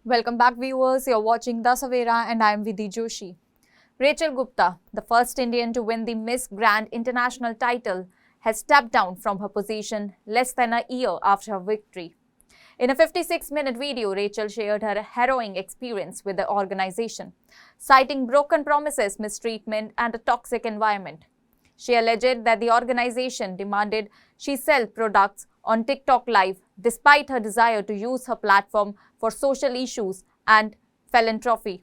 Welcome back, viewers. You're watching the Savera and I'm Vidhi Joshi. Rachel Gupta, the first Indian to win the Miss Grand International title, has stepped down from her position less than a year after her victory. In a 56-minute video, Rachel shared her harrowing experience with the organization, citing broken promises, mistreatment, and a toxic environment. She alleged that the organization demanded she sell products on TikTok Live despite her desire to use her platform for social issues and philanthropy.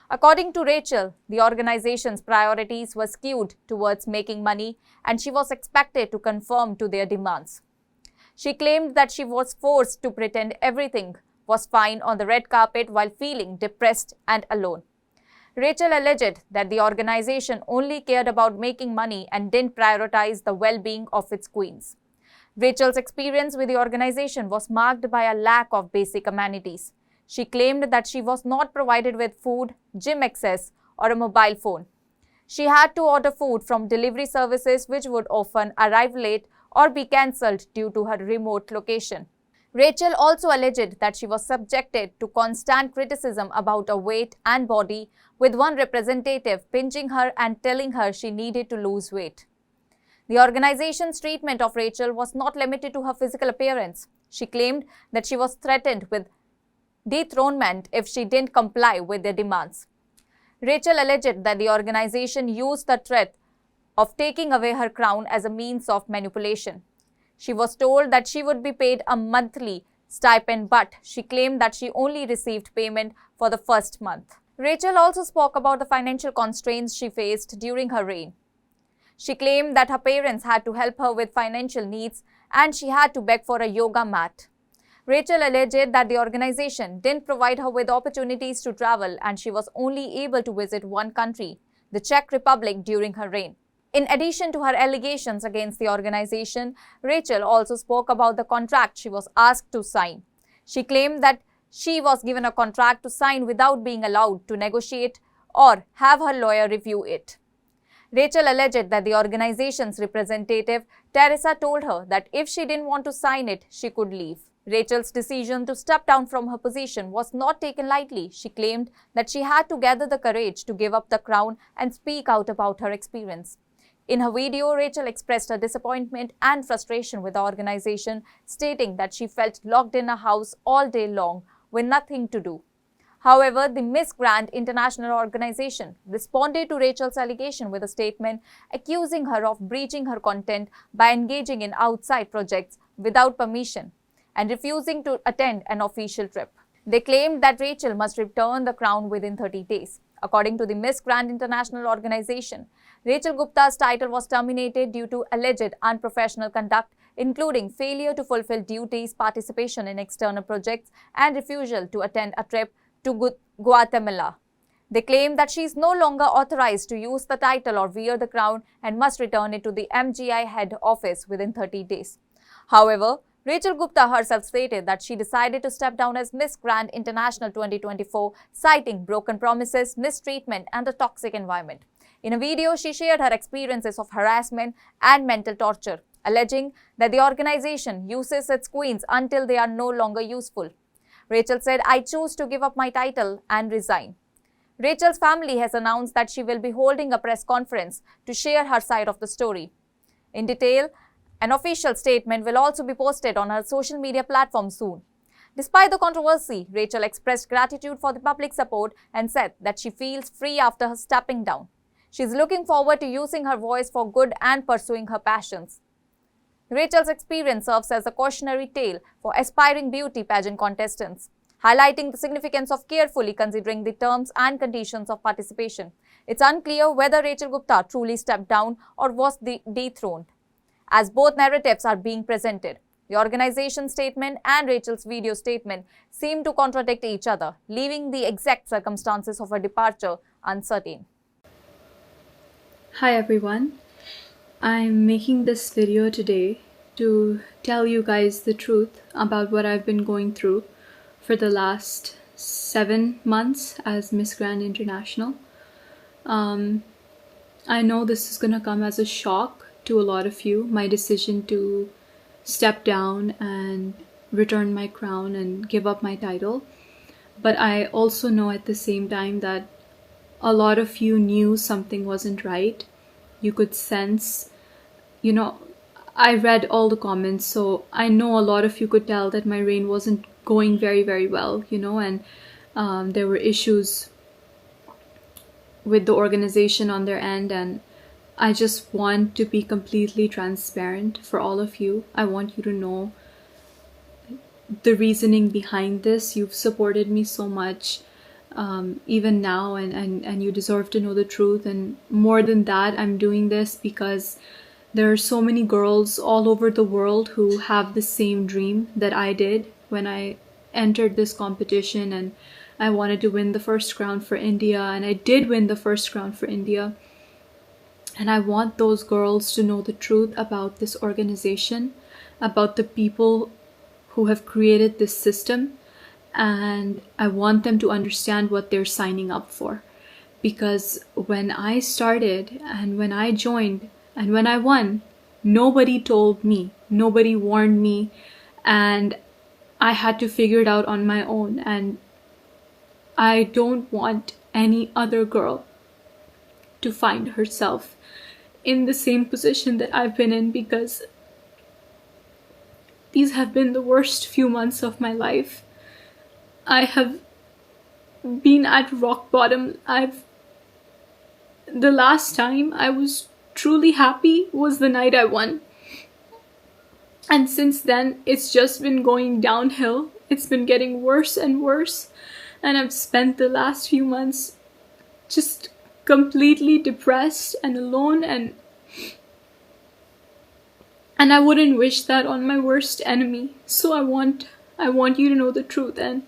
According to Rachel, the organization's priorities were skewed towards making money and she was expected to conform to their demands. She claimed that she was forced to pretend everything was fine on the red carpet while feeling depressed and alone. Rachel alleged that the organization only cared about making money and didn't prioritize the well-being of its queens. Rachel's experience with the organization was marked by a lack of basic amenities. She claimed that she was not provided with food, gym access, or a mobile phone. She had to order food from delivery services which would often arrive late or be cancelled due to her remote location. Rachel also alleged that she was subjected to constant criticism about her weight and body, with one representative pinching her and telling her she needed to lose weight. The organization's treatment of Rachel was not limited to her physical appearance. She claimed that she was threatened with dethronement if she didn't comply with their demands. Rachel alleged that the organization used the threat of taking away her crown as a means of manipulation. She was told that she would be paid a monthly stipend, but she claimed that she only received payment for the first month. Rachel also spoke about the financial constraints she faced during her reign. She claimed that her parents had to help her with financial needs and she had to beg for a yoga mat. Rachel alleged that the organization didn't provide her with opportunities to travel and she was only able to visit one country, the Czech Republic, during her reign. In addition to her allegations against the organization, Rachel also spoke about the contract she was asked to sign. She claimed that she was given a contract to sign without being allowed to negotiate or have her lawyer review it. Rachel alleged that the organization's representative, Teresa, told her that if she didn't want to sign it, she could leave. Rachel's decision to step down from her position was not taken lightly. She claimed that she had to gather the courage to give up the crown and speak out about her experience. In her video, Rachel expressed her disappointment and frustration with the organization, stating that she felt locked in a house all day long with nothing to do. However, the Miss Grand International organization responded to Rachel's allegation with a statement accusing her of breaching her content by engaging in outside projects without permission and refusing to attend an official trip. They claimed that Rachel must return the crown within 30 days. According to the Miss Grand International organization, Rachel Gupta's title was terminated due to alleged unprofessional conduct, including failure to fulfill duties, participation in external projects, and refusal to attend a trip to Guatemala. They claim that she is no longer authorized to use the title or wear the crown and must return it to the MGI head office within 30 days. However, Rachel Gupta herself stated that she decided to step down as Miss Grand International 2024, citing broken promises, mistreatment, and a toxic environment. In a video, she shared her experiences of harassment and mental torture, alleging that the organization uses its queens until they are no longer useful. Rachel said, "I choose to give up my title and resign." Rachel's family has announced that she will be holding a press conference to share her side of the story. In detail, an official statement will also be posted on her social media platform soon. Despite the controversy, Rachel expressed gratitude for the public support and said that she feels free after her stepping down. She is looking forward to using her voice for good and pursuing her passions. Rachel's experience serves as a cautionary tale for aspiring beauty pageant contestants, highlighting the significance of carefully considering the terms and conditions of participation. It's unclear whether Rachel Gupta truly stepped down or was dethroned, as both narratives are being presented. The organization's statement and Rachel's video statement seem to contradict each other, leaving the exact circumstances of her departure uncertain. Hi everyone, I'm making this video today to tell you guys the truth about what I've been going through for the last 7 months as Miss Grand International. I know this is gonna come as a shock to a lot of you, my decision to step down and return my crown and give up my title. but I also know at the same time that a lot of you knew something wasn't right. You could sense, you know, I read all the comments, so I know a lot of you could tell that my reign wasn't going very, very well, and there were issues with the organization on their end, and I just want to be completely transparent for all of you. I want you to know the reasoning behind this. You've supported me so much, even now, and you deserve to know the truth. And more than that, I'm doing this because there are so many girls all over the world who have the same dream that I did when I entered this competition, and I wanted to win the first crown for India, and I did win the first crown for India. And I want those girls to know the truth about this organization, about the people who have created this system, and I want them to understand what they're signing up for. Because when I started and when I joined and when I won, nobody told me, nobody warned me, and I had to figure it out on my own. And I don't want any other girl to find herself in the same position that I've been in, because these have been the worst few months of my life. I have been at rock bottom. The last time I was truly happy was the night I won. And since then, it's just been going downhill. It's been getting worse and worse. And I've spent the last few months just completely depressed and alone, and I wouldn't wish that on my worst enemy. So I want you to know the truth, and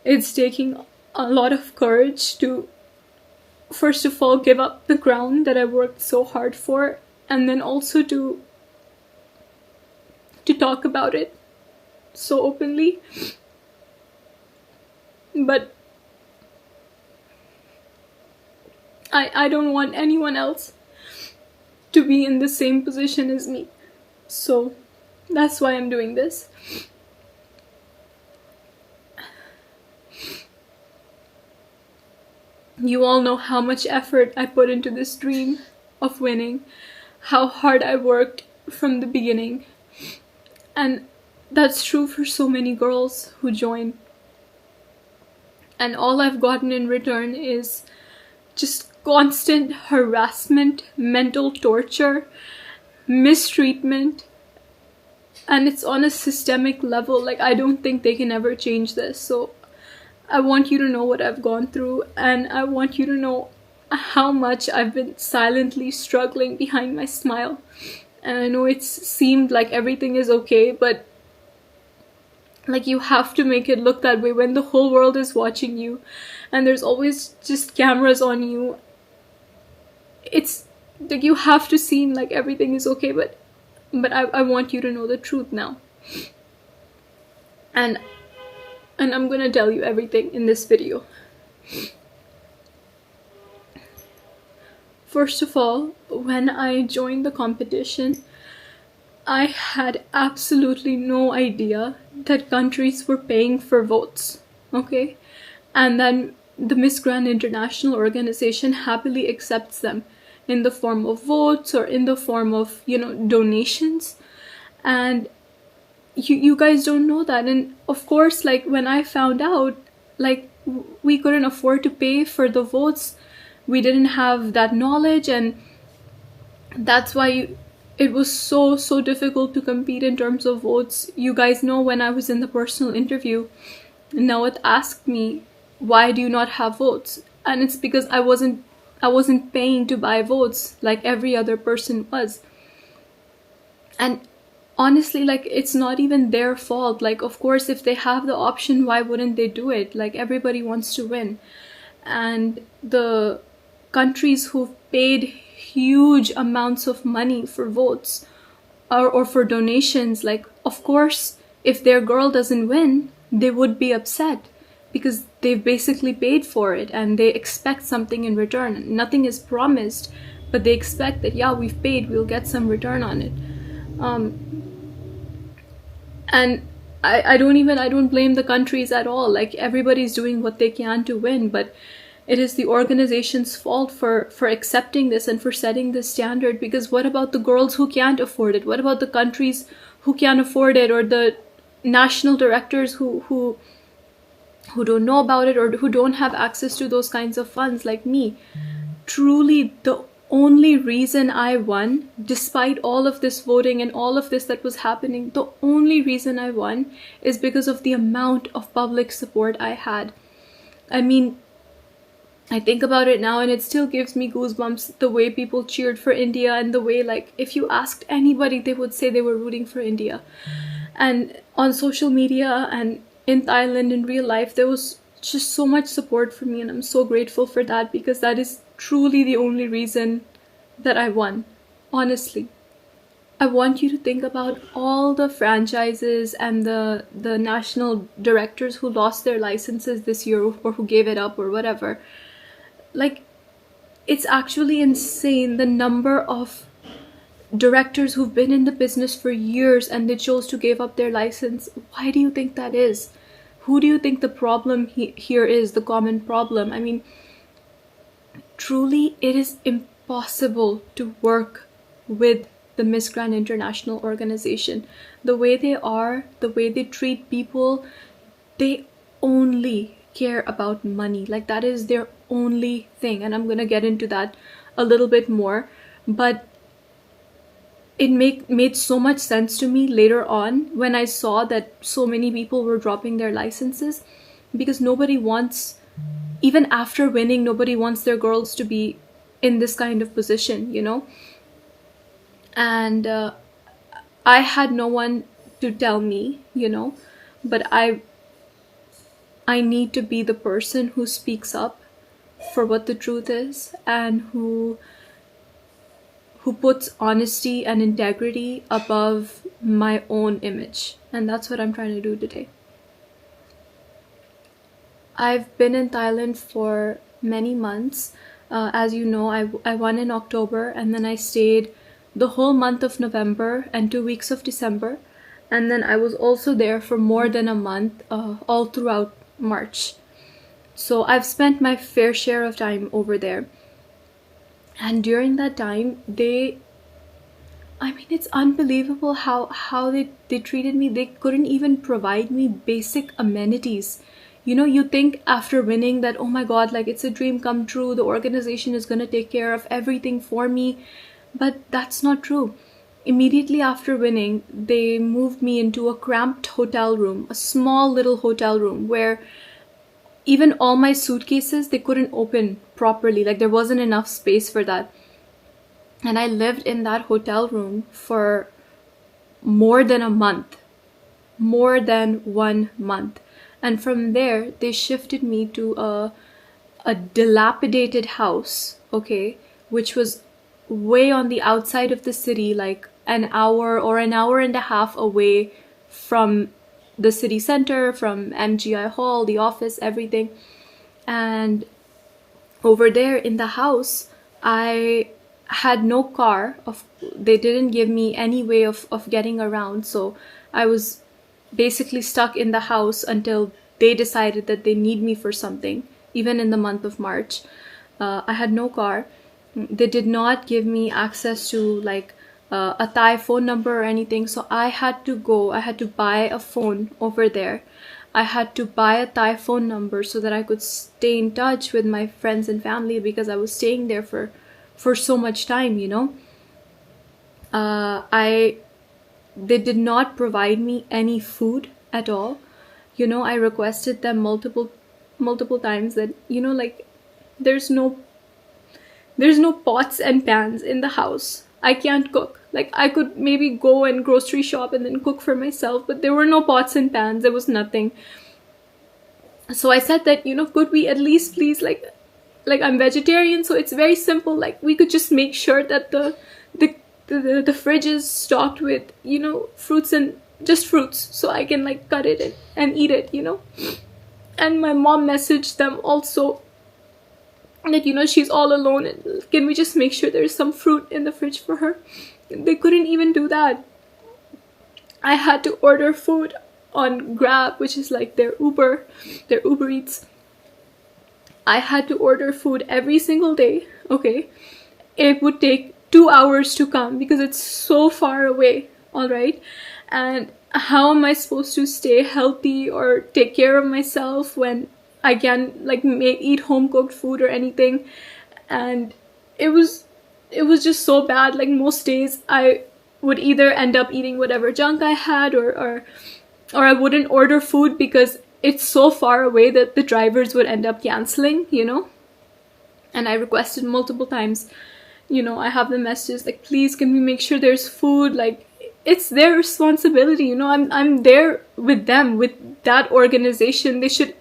it's taking a lot of courage to, first of all, give up the crown that I worked so hard for, and then also to talk about it so openly. But I don't want anyone else to be in the same position as me. So that's why I'm doing this. You all know how much effort I put into this dream of winning, how hard I worked from the beginning. And that's true for so many girls who join. And all I've gotten in return is just constant harassment, mental torture, mistreatment. And it's on a systemic level. Like, I don't think they can ever change this. So I want you to know what I've gone through, and I want you to know how much I've been silently struggling behind my smile. And I know it's seemed like everything is okay, but like, you have to make it look that way when the whole world is watching you and there's always just cameras on you. It's like you have to seem like everything is okay, but I want you to know the truth now. And I'm gonna tell you everything in this video. First of all, when I joined the competition, I had absolutely no idea that countries were paying for votes, okay? And then the Miss Grand International organization happily accepts them in the form of votes or in the form of, donations. And you guys don't know that. And of course, like, when I found out, like, we couldn't afford to pay for the votes. We didn't have that knowledge, and that's why it was so difficult to compete in terms of votes. You guys know, when I was in the personal interview, Nawat asked me, why do you not have votes? And it's because I wasn't paying to buy votes like every other person was. And honestly, like, it's not even their fault. Like, of course, if they have the option, why wouldn't they do it? Like, everybody wants to win. And the countries who've paid huge amounts of money for votes or for donations, like, of course, if their girl doesn't win, they would be upset because they've basically paid for it and they expect something in return. Nothing is promised, but they expect that, yeah, we've paid, we'll get some return on it. And I don't blame the countries at all. Like, everybody's doing what they can to win, but it is the organization's fault for accepting this and for setting this standard. Because what about the girls who can't afford it? What about the countries who can't afford it, or the national directors who don't know about it, or who don't have access to those kinds of funds, like me? Truly, the only reason I won, despite all of this voting and all of this that was happening, the only reason I won is because of the amount of public support I had. I mean, I think about it now and it still gives me goosebumps, the way people cheered for India, and the way, like, if you asked anybody, they would say they were rooting for India. And on social media and in Thailand, in real life, there was just so much support for me, and I'm so grateful for that, because that is truly the only reason that I won, honestly. I want you to think about all the franchises and the national directors who lost their licenses this year, or who gave it up or whatever. Like, it's actually insane, the number of directors who've been in the business for years and they chose to give up their license. Why do you think that is? Who do you think the problem here is, the common problem? I mean, truly, it is impossible to work with the Miss Grand International organization. The way they are, the way they treat people, they only care about money. Like, that is their only thing. And I'm going to get into that a little bit more. But it made so much sense to me later on when I saw that so many people were dropping their licenses, because nobody wants, even after winning, nobody wants their girls to be in this kind of position, you know? And I had no one to tell me, you know, but I need to be the person who speaks up for what the truth is, and who puts honesty and integrity above my own image. And that's what I'm trying to do today. I've been in Thailand for many months. As you know, I won in October, and then I stayed the whole month of November and 2 weeks of December. And then I was also there for more than a month, all throughout March. So I've spent my fair share of time over there. And during that time, it's unbelievable how they treated me. They couldn't even provide me basic amenities. You know, you think after winning that, oh my God, like, it's a dream come true. The organization is going to take care of everything for me. But that's not true. Immediately after winning, they moved me into a cramped hotel room, a small little hotel room, where even all my suitcases, they couldn't open properly. Like, there wasn't enough space for that. And I lived in that hotel room for more than a month. More than 1 month. And from there, they shifted me to a dilapidated house, okay, which was way on the outside of the city, like an hour or an hour and a half away from the city center, from MGI Hall, the office, everything. And over there in the house, I had no car. They didn't give me any way of getting around. So I was basically stuck in the house until they decided that they need me for something, even in the month of March. I had no car. They did not give me access to, like, a Thai phone number or anything. So I had to buy a phone over there. I had to buy a Thai phone number so that I could stay in touch with my friends and family, because I was staying there for so much time, you know. They did not provide me any food at all. You know, I requested them multiple times that, you know, like, there's no pots and pans in the house. I can't cook. Like, I could maybe go and grocery shop and then cook for myself, but there were no pots and pans. There was nothing. So I said that, you know, could we at least please, like I'm vegetarian, so it's very simple. Like, we could just make sure that the fridge is stocked with, you know, fruits, and just fruits, so I can, like, cut it and eat it, you know. And my mom messaged them also that, you know, she's all alone, and can we just make sure there's some fruit in the fridge for her? They couldn't even do that. I had to order food on Grab, which is like their Uber Eats. I had to order food every single day, okay? It would take 2 hours to come because it's so far away, all right? And how am I supposed to stay healthy or take care of myself when I can't like eat home cooked food or anything? And it was just so bad. Like most days I would either end up eating whatever junk I had, or I wouldn't order food because it's so far away that the drivers would end up canceling, you know? And I requested multiple times, you know, I have the messages like, please can we make sure there's food? Like, it's their responsibility, you know? I'm there with them, with that organization. They should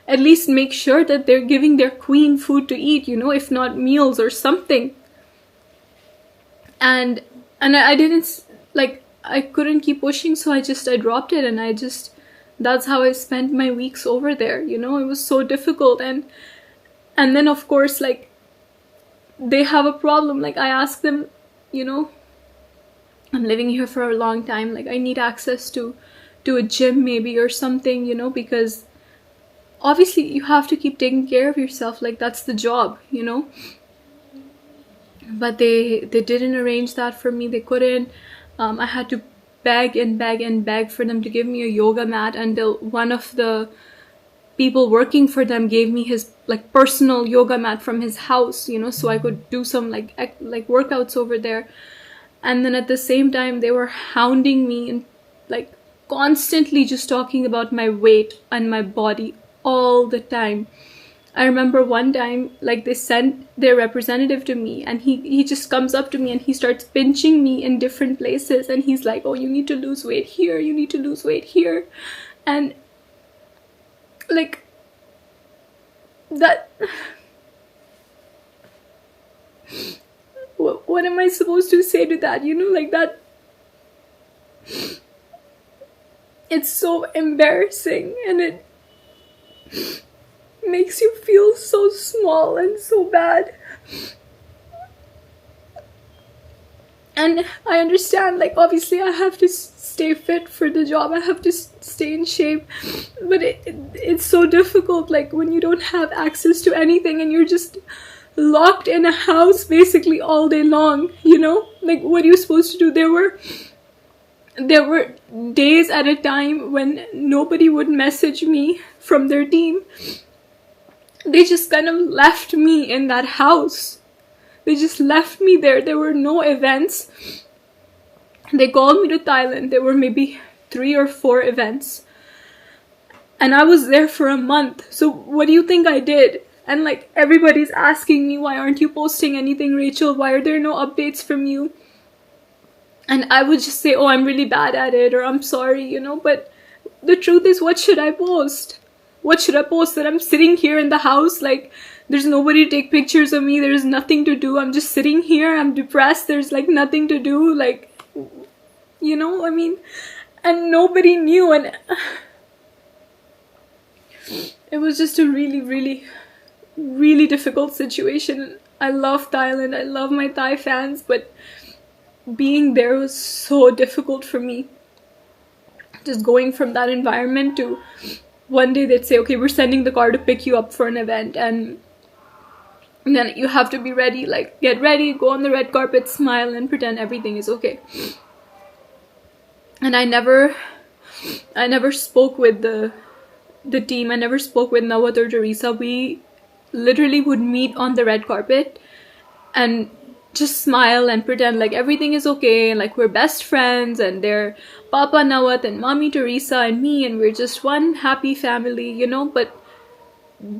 at least make sure that they're giving their queen food to eat, you know, if not meals or something. And I didn't, like, I couldn't keep pushing, so I dropped it, and that's how I spent my weeks over there, you know? It was so difficult. And then of course, like, they have a problem. Like, I asked them, you know, I'm living here for a long time, like I need access to a gym maybe or something, you know, because obviously you have to keep taking care of yourself, like that's the job, you know. But they didn't arrange that for me. They couldn't. I had to beg and beg and beg for them to give me a yoga mat, until one of the people working for them gave me his like personal yoga mat from his house, you know, so I could do some like workouts over there. And then at the same time they were hounding me and like constantly just talking about my weight and my body all the time. I remember one time, like, they sent their representative to me, and he just comes up to me and he starts pinching me in different places, and he's like, oh, you need to lose weight here, you need to lose weight here. And like that, what am I supposed to say to that, you know? Like, that, it's so embarrassing, and it makes you feel so small and so bad. And I understand, like, obviously I have to stay fit for the job, I have to stay in shape, but it's so difficult, like, when you don't have access to anything and you're just locked in a house basically all day long, you know? Like, what are you supposed to do? There were days at a time when nobody would message me from their team. They just kind of left me in that house. They just left me there. There were no events. They called me to Thailand. There were maybe 3 or 4 events. And I was there for a month. So what do you think I did? And like, everybody's asking me, why aren't you posting anything, Rachel? Why are there no updates from you? And I would just say, oh, I'm really bad at it, or I'm sorry, you know. But the truth is, what should I post? What should I post? That I'm sitting here in the house, like, there's nobody to take pictures of me, there's nothing to do, I'm just sitting here, I'm depressed, there's like nothing to do, like, you know, I mean, and nobody knew, and it was just a really, really, really difficult situation. I love Thailand, I love my Thai fans, but being there was so difficult for me. Just going from that environment to, one day they'd say, okay, we're sending the car to pick you up for an event, and then you have to be ready, like, get ready, go on the red carpet, smile, and pretend everything is okay. And I never spoke with the team. I never spoke with Nawat or Teresa. We literally would meet on the red carpet and just smile and pretend like everything is okay, and like we're best friends, and they're Papa Nawat and Mommy Teresa and me, and we're just one happy family, you know. But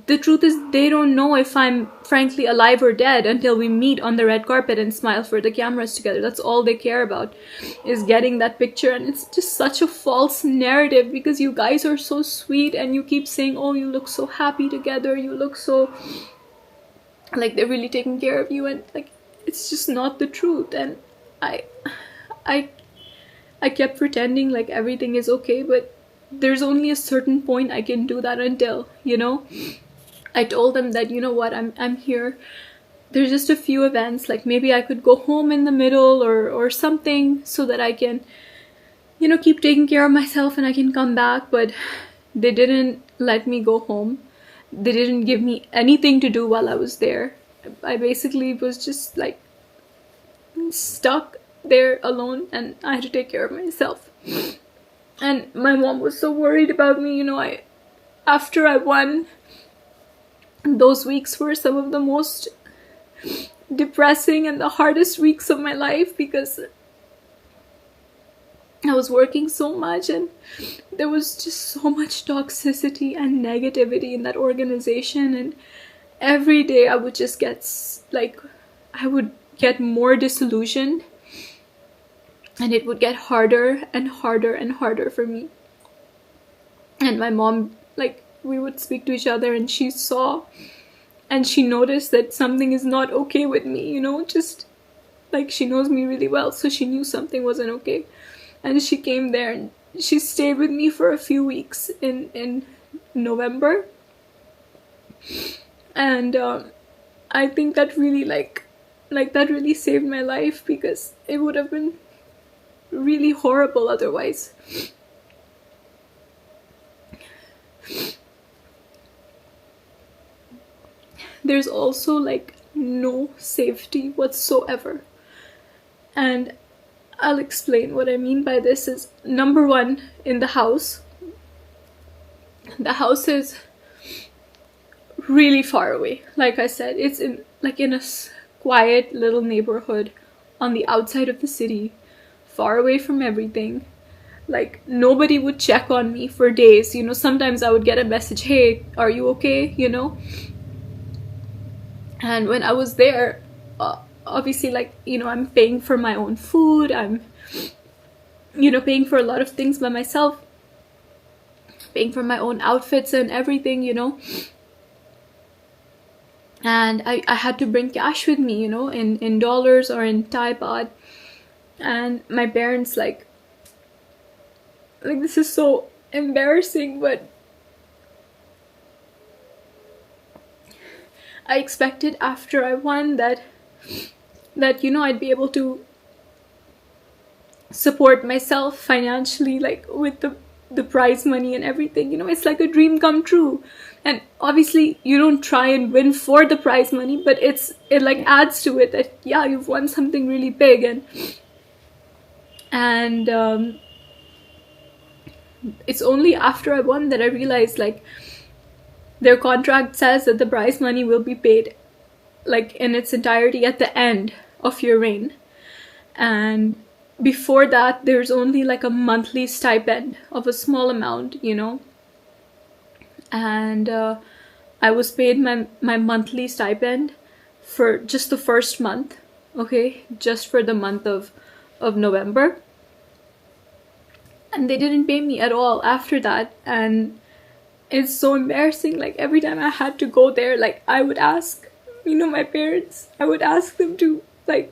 the truth is, they don't know if I'm frankly alive or dead until we meet on the red carpet and smile for the cameras together. That's all they care about, is getting that picture. And it's just such a false narrative, because you guys are so sweet and you keep saying, oh, you look so happy together, you look so like they're really taking care of you, and like, it's just not the truth. And I kept pretending like everything is okay, but there's only a certain point I can do that until, you know. I told them that, you know what, I'm here. There's just a few events, like maybe I could go home in the middle or something, so that I can, keep taking care of myself and I can come back, but they didn't let me go home. They didn't give me anything to do while I was there. I basically was just like stuck there alone, and I had to take care of myself. And my mom was so worried about me. After I won, those weeks were some of the most depressing and the hardest weeks of my life, because I was working so much and there was just so much toxicity and negativity in that organization, and every day I would just I would get more disillusioned, and it would get harder and harder and harder for me. And my mom, we would speak to each other, and she saw and she noticed that something is not okay with me, just she knows me really well, so she knew something wasn't okay. And she came there and she stayed with me for a few weeks in November. And I think that really that really saved my life, because it would have been really horrible otherwise. There's also no safety whatsoever. And I'll explain what I mean by this. Is number one, in the house is really far away. Like I said, it's in a quiet little neighborhood on the outside of the city, far away from everything. Nobody would check on me for days. Sometimes I would get a message, hey, are you okay? And when I was there, obviously, I'm paying for my own food. I'm, paying for a lot of things by myself, paying for my own outfits and everything, And I had to bring cash with me, in dollars or in Thai baht. And my parents, this is so embarrassing, but I expected after I won that I'd be able to support myself financially, with the prize money and everything. It's like a dream come true. And obviously you don't try and win for the prize money, but it adds to it that, yeah, you've won something really big. And it's only after I won that I realized, their contract says that the prize money will be paid in its entirety at the end of your reign. And before that, there's only a monthly stipend of a small amount, And I was paid my monthly stipend for just the first month, okay, just for the month of November. And they didn't pay me at all after that. And it's so embarrassing. Every time I had to go there, I would ask, my parents, I would ask them to, I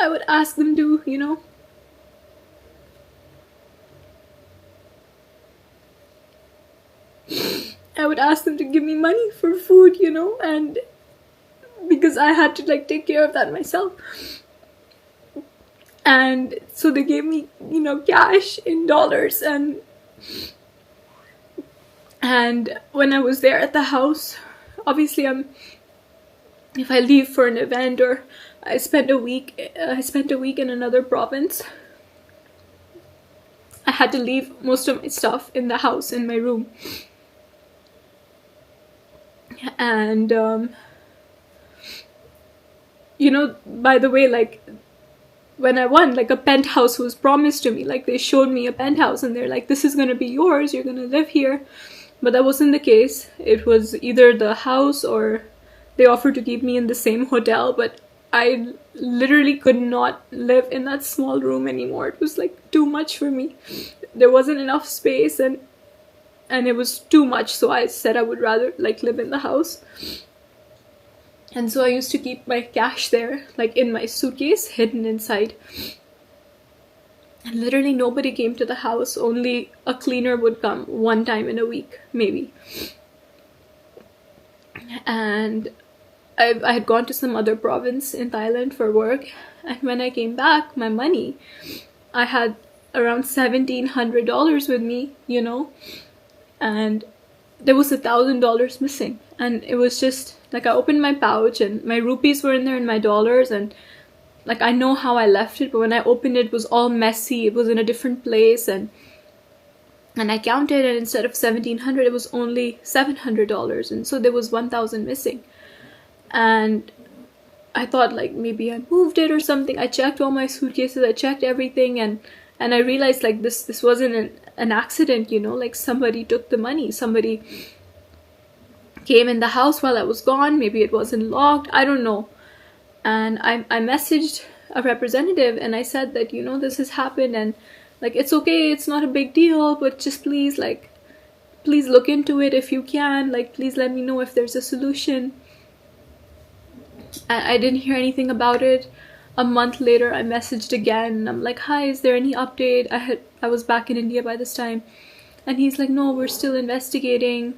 would ask them to, I would ask them to give me money for food, and because I had to take care of that myself. And so they gave me, cash in dollars. And when I was there at the house, obviously if I leave for an event or I spent a week in another province, I had to leave most of my stuff in the house, in my room. And by the way, when I won, a penthouse was promised to me. They showed me a penthouse and they're this is gonna be yours, you're gonna live here. But that wasn't the case. It was either the house or they offered to keep me in the same hotel, but I literally could not live in that small room anymore. It was too much for me. There wasn't enough space and it was too much, so I said I would rather live in the house. And so I used to keep my cash there, in my suitcase, hidden inside. And literally nobody came to the house. Only a cleaner would come one time in a week, maybe. And I had gone to some other province in Thailand for work, and when I came back, my money, I had around $1,700 with me, and there was $1,000 missing. And it was just like I opened my pouch and my rupees were in there and my dollars, and like I know how I left it, but when I opened it, it was all messy. It was in a different place, and I counted, and instead of $1,700, it was only $700, and so there was 1,000 missing. And I thought like maybe I moved it or something. I checked all my suitcases, I checked everything, and I realized like this wasn't an accident, like somebody took the money. Somebody came in the house while I was gone. Maybe it wasn't locked, I don't know. And I messaged a representative and I said that, this has happened, and like it's okay, it's not a big deal, but just please look into it if you can. Like please let me know if there's a solution. I didn't hear anything about it. A month later, I messaged again. I'm like, hi, is there any update? I was back in India by this time. And he's like, no, we're still investigating.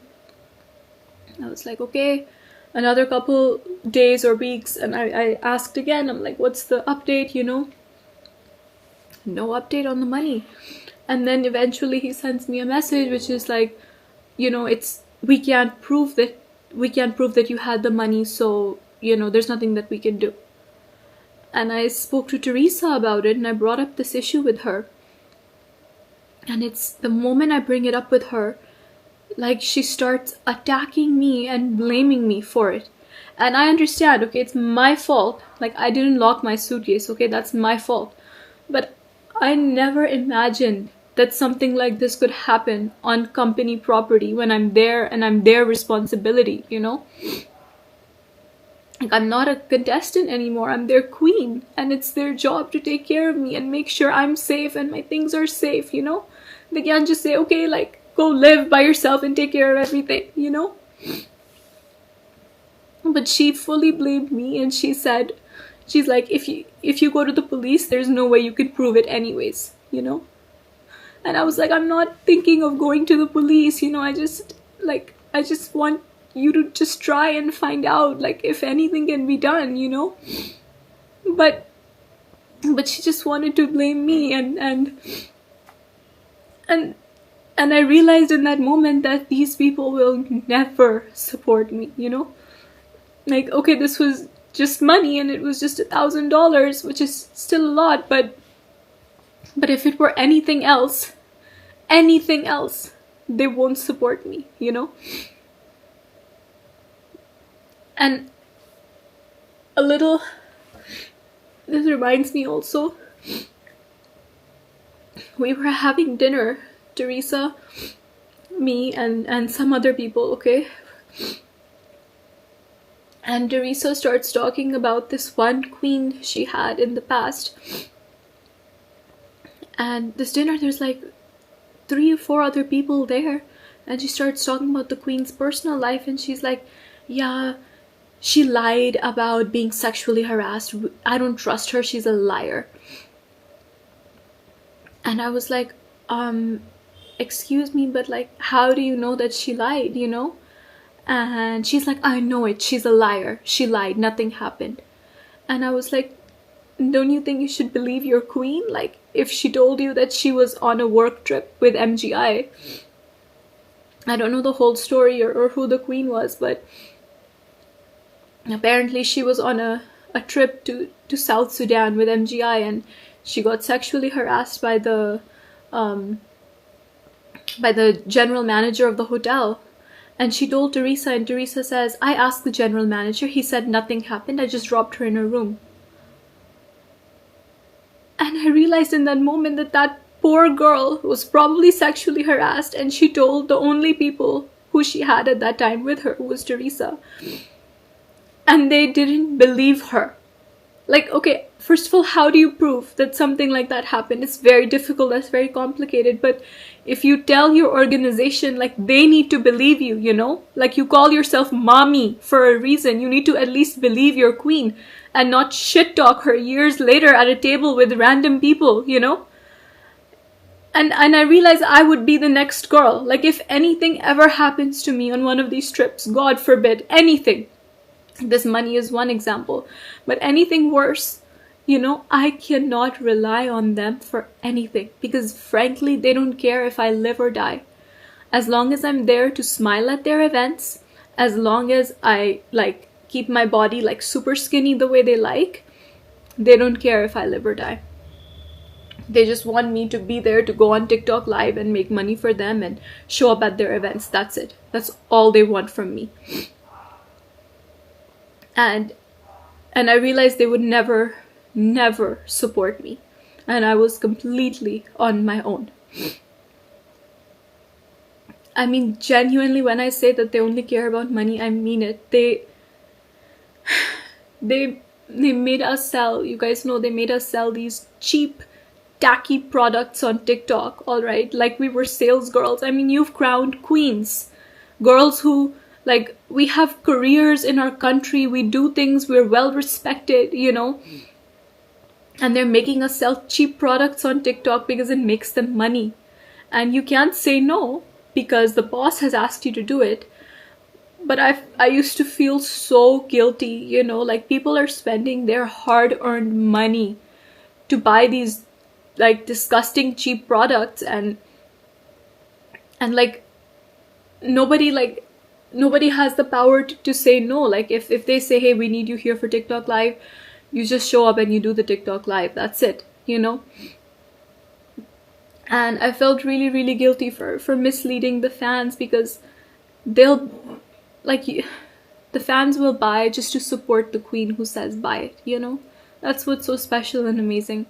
I was like, okay. Another couple days or weeks, and I asked again. I'm like, what's the update, No update on the money. And then eventually he sends me a message which is like, we can't prove that you had the money, so there's nothing that we can do. And I spoke to Teresa about it, and I brought up this issue with her. And it's the moment I bring it up with her, like she starts attacking me and blaming me for it. And I understand, okay, it's my fault. Like I didn't lock my suitcase, okay, that's my fault. But I never imagined that something like this could happen on company property when I'm there and I'm their responsibility, Like I'm not a contestant anymore, I'm their queen, and it's their job to take care of me and make sure I'm safe and my things are safe, They can't just say, okay, like go live by yourself and take care of everything, But she fully blamed me, and she's like, if you go to the police, there's no way you can prove it anyways, And I was like, I'm not thinking of going to the police, I just want you to just try and find out, like, if anything can be done, But she just wanted to blame me, and I realized in that moment that these people will never support me, Like, okay, this was just money, and it was just $1,000, which is still a lot, but if it were anything else, they won't support me, And this reminds me also, we were having dinner, Teresa, me, and some other people, okay? And Teresa starts talking about this one queen she had in the past. And this dinner, there's like 3 or 4 other people there. And she starts talking about the queen's personal life, and she's like, yeah, she lied about being sexually harassed. I don't trust her, she's a liar. And I was like, excuse me, but like, how do you know that she lied, And she's like, I know it, she's a liar. She lied, nothing happened. And I was like, don't you think you should believe your queen? Like, if she told you that she was on a work trip with MGI, I don't know the whole story or who the queen was, but apparently she was on a trip to South Sudan with MGI, and she got sexually harassed by the general manager of the hotel. And she told Teresa, and Teresa says, I asked the general manager, he said nothing happened, I just dropped her in her room. And I realized in that moment that poor girl was probably sexually harassed, and she told the only people who she had at that time with her was Teresa. And they didn't believe her. Like, okay, first of all, how do you prove that something like that happened? It's very difficult, that's very complicated. But if you tell your organization, like, they need to believe you, Like, you call yourself mommy for a reason. You need to at least believe your queen and not shit talk her years later at a table with random people, And I realized I would be the next girl. Like, if anything ever happens to me on one of these trips, God forbid, anything, this money is one example, but anything worse, I cannot rely on them for anything, because frankly, they don't care if I live or die. As long as I'm there to smile at their events, as long as I like keep my body like super skinny the way they like, they don't care if I live or die. They just want me to be there to go on TikTok live and make money for them and show up at their events. That's it. That's all they want from me. And I realized they would never support me. And I was completely on my own. I mean, genuinely, when I say that they only care about money, I mean it. They made us sell, you guys know, they made us sell these cheap, tacky products on TikTok, all right? Like we were sales girls. I mean, you've crowned queens. Girls who, like, we have careers in our country, we do things, we're well respected, And they're making us sell cheap products on TikTok because it makes them money. And you can't say no because the boss has asked you to do it. But I used to feel so guilty, like people are spending their hard-earned money to buy these like disgusting cheap products and like nobody has the power to say no. Like if they say, hey, we need you here for TikTok live, you just show up and you do the TikTok live. That's it, And I felt really, really guilty for misleading the fans, because they'll the fans will buy just to support the queen who says buy it, That's what's so special and amazing.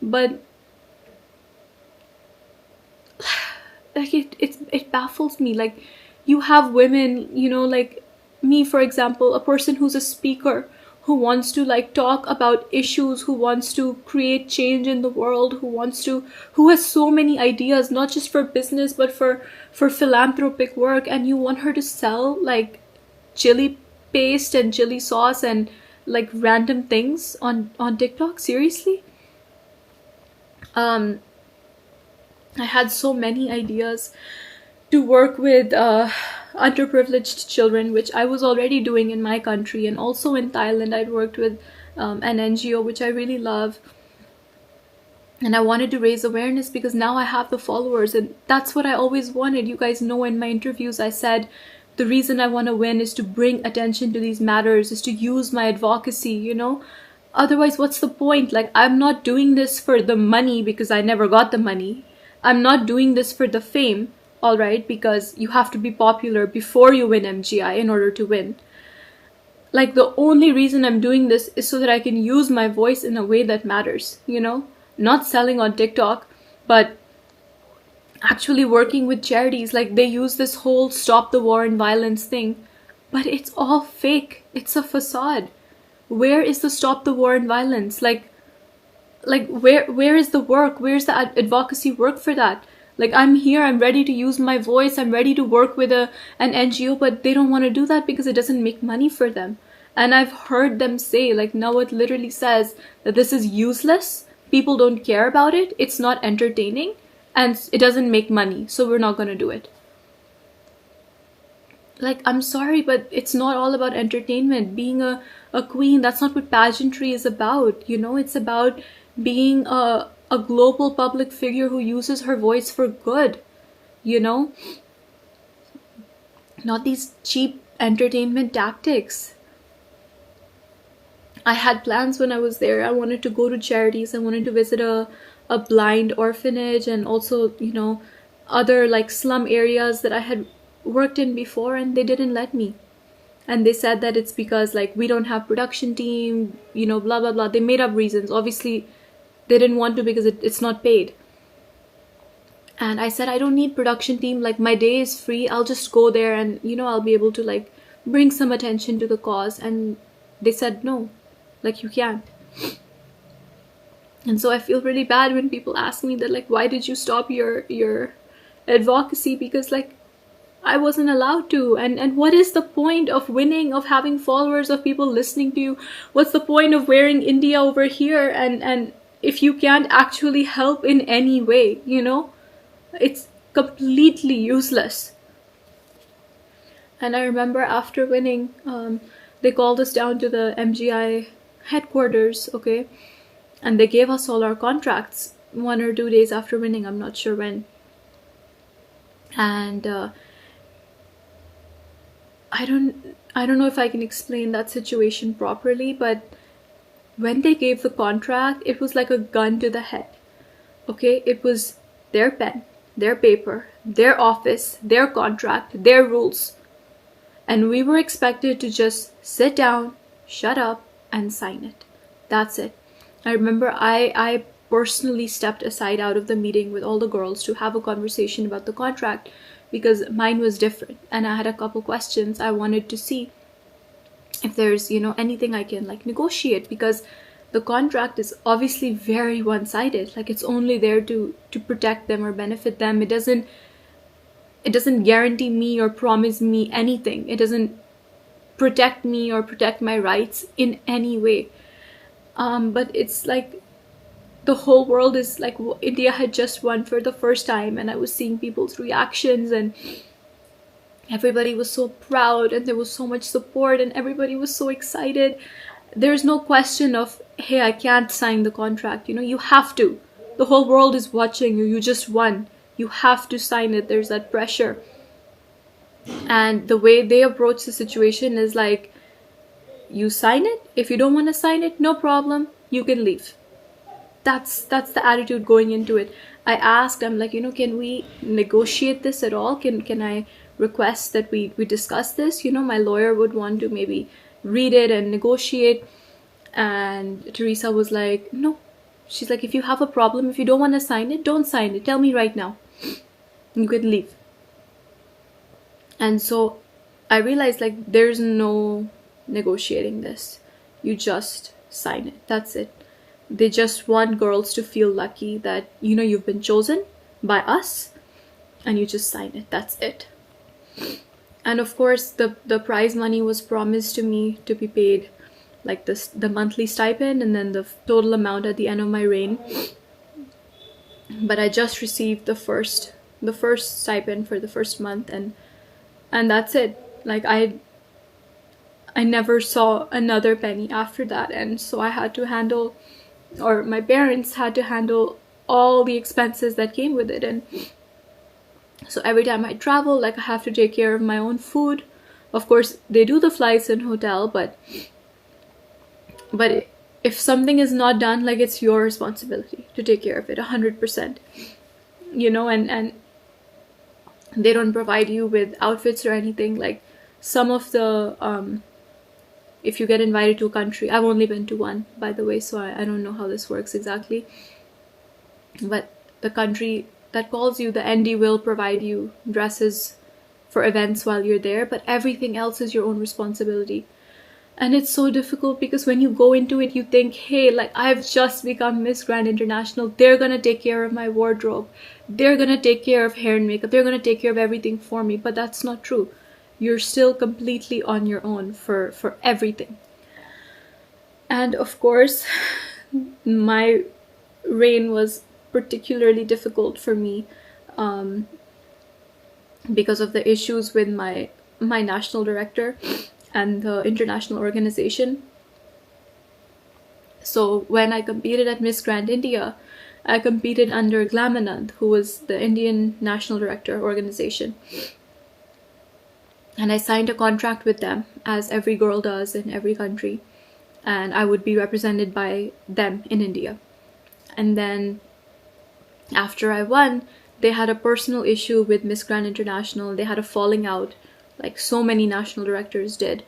But like it baffles me. Like, you have women, like me, for example, a person who's a speaker, who wants to like talk about issues, who wants to create change in the world, who has so many ideas, not just for business but for philanthropic work, and you want her to sell like chili paste and chili sauce and like random things on TikTok? Seriously? I had so many ideas to work with underprivileged children, which I was already doing in my country, and also in Thailand I'd worked with an NGO which I really love, and I wanted to raise awareness because now I have the followers, and that's what I always wanted. You guys know, in my interviews I said the reason I want to win is to bring attention to these matters, is to use my advocacy, Otherwise, what's the point? Like, I'm not doing this for the money because I never got the money. I'm not doing this for the fame, all right, because you have to be popular before you win MGI in order to win. Like, the only reason I'm doing this is so that I can use my voice in a way that matters, Not selling on TikTok, but actually working with charities. Like, they use this whole stop the war and violence thing, but it's all fake. It's a facade. Where is the stop the war and violence? Like where is the work? Where's the advocacy work for that? Like, I'm here, I'm ready to use my voice, I'm ready to work with an NGO, but they don't want to do that because it doesn't make money for them. And I've heard them say, like, Nawat literally says that this is useless, people don't care about it, it's not entertaining, and it doesn't make money, so we're not going to do it. Like, I'm sorry, but it's not all about entertainment. Being a queen, that's not what pageantry is about, It's about being a global public figure who uses her voice for good, Not these cheap entertainment tactics. I had plans when I was there. I wanted to go to charities. I wanted to visit a blind orphanage, and also, other like slum areas that I had worked in before, and they didn't let me. And they said that it's because like we don't have production team, blah blah blah. They made up reasons. Obviously they didn't want to because it's not paid. And I said, I don't need production team, like my day is free, I'll just go there and I'll be able to like bring some attention to the cause. And they said no, like you can't. And so I feel really bad when people ask me that, like, why did you stop your advocacy? Because like I wasn't allowed to. And what is the point of winning, of having followers, of people listening to you? What's the point of wearing India over here and if you can't actually help in any way, it's completely useless. And I remember after winning, they called us down to the MGI headquarters, okay? And they gave us all our contracts 1 or 2 days after winning, I'm not sure when. And I don't know if I can explain that situation properly, but when they gave the contract, it was like a gun to the head. Okay, it was their pen, their paper, their office, their contract, their rules. And we were expected to just sit down, shut up, and sign it. That's it. I remember I personally stepped aside out of the meeting with all the girls to have a conversation about the contract, because mine was different and I had a couple questions. I wanted to see if there's anything I can negotiate, because the contract is obviously very one-sided. Like, it's only there to protect them or benefit them. It doesn't guarantee me or promise me anything. It doesn't protect me or protect my rights in any way. But it's like the whole world is like, India had just won for the first time, and I was seeing people's reactions, and everybody was so proud, and there was so much support, and everybody was so excited. There's no question of, hey, I can't sign the contract. You have to. The whole world is watching you. You just won. You have to sign it. There's that pressure. And the way they approach the situation is like, you sign it. If you don't want to sign it, no problem. You can leave. That's the attitude going into it. I asked, I'm like, can we negotiate this at all? Can I request that we discuss this? My lawyer would want to maybe read it and negotiate. And Teresa was like, no. She's like, if you have a problem, if you don't want to sign it, don't sign it. Tell me right now. You can leave. And so I realized, like, there's no negotiating this. You just sign it. That's it. They just want girls to feel lucky that, you've been chosen by us, and you just sign it. That's it. And of course, the prize money was promised to me to be paid, like the monthly stipend, and then the total amount at the end of my reign. But I just received the first stipend for the first month, and that's it. Like, I never saw another penny after that. And so I had to handle, or my parents had to handle, all the expenses that came with it. And so every time I travel, like, I have to take care of my own food. Of course, they do the flights and hotel, but if something is not done, like, it's your responsibility to take care of it 100%. And they don't provide you with outfits or anything. Like, some of the if you get invited to a country, I've only been to one, by the way, so I don't know how this works exactly. But the country that calls you, the ND, will provide you dresses for events while you're there, but everything else is your own responsibility. And it's so difficult, because when you go into it, you think, hey, like, I've just become Miss Grand International. They're gonna take care of my wardrobe. They're gonna take care of hair and makeup. They're gonna take care of everything for me. But that's not true. You're still completely on your own for everything. And of course, my reign was particularly difficult for me because of the issues with my national director and the international organization. So when I competed at Miss Grand India, I competed under Glamanand, who was the Indian National Director organization. And I signed a contract with them, as every girl does in every country. And I would be represented by them in India. And then after I won, they had a personal issue with Miss Grand International. They had a falling out, like so many national directors did.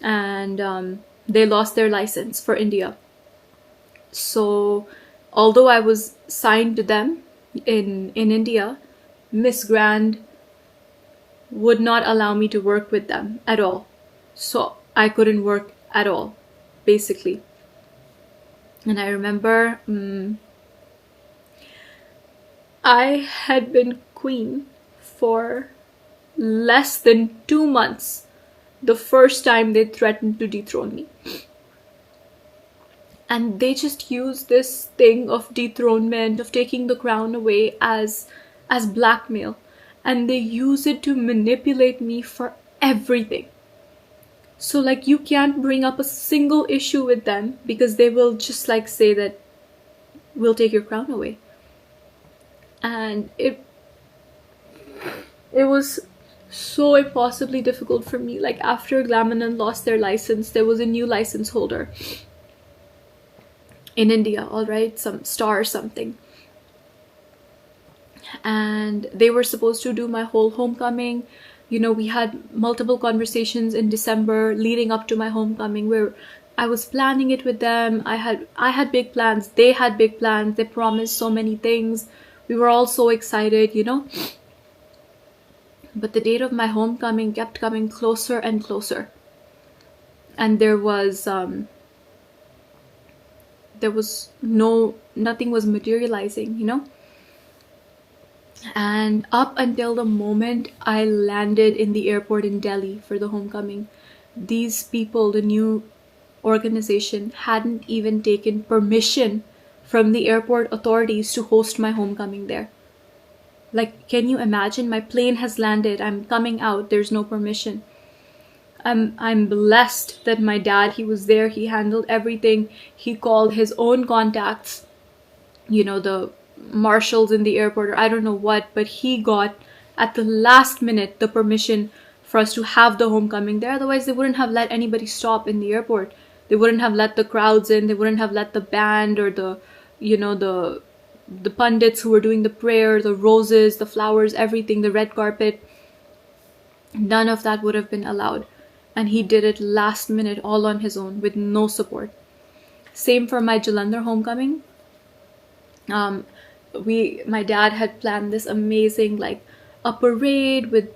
And they lost their license for India. So although I was signed to them in India, Miss Grand would not allow me to work with them at all. So I couldn't work at all, basically. And I remember I had been queen for less than 2 months the first time they threatened to dethrone me. And they just use this thing of dethronement, of taking the crown away, as blackmail, and they use it to manipulate me for everything. So like, you can't bring up a single issue with them because they will just like say that we'll take your crown away. And it was so impossibly difficult for me. Like, after Glamanan lost their license, there was a new license holder in India, all right, some star or something, and they were supposed to do my whole homecoming. You know, we had multiple conversations in December leading up to my homecoming where I was planning it with them. I had big plans, they had big plans, they promised so many things, we were all so excited, you know. But the date of my homecoming kept coming closer and closer, and there was nothing was materializing, you know. And up until the moment I landed in the airport in Delhi for the homecoming, these people, the new organization, hadn't even taken permission from the airport authorities to host my homecoming there. Like, can you imagine? My plane has landed, I'm coming out, there's no permission. I'm blessed that my dad, he was there, he handled everything. He called his own contacts, you know, the marshals in the airport, or I don't know what, but he got at the last minute the permission for us to have the homecoming there. Otherwise they wouldn't have let anybody stop in the airport. They wouldn't have let the crowds in, they wouldn't have let the band or the, you know, the pundits who were doing the prayer, the roses, the flowers, everything, the red carpet. None of that would have been allowed. And he did it last minute, all on his own, with no support. Same for my Jalandhar homecoming. My dad had planned this amazing, like, a parade with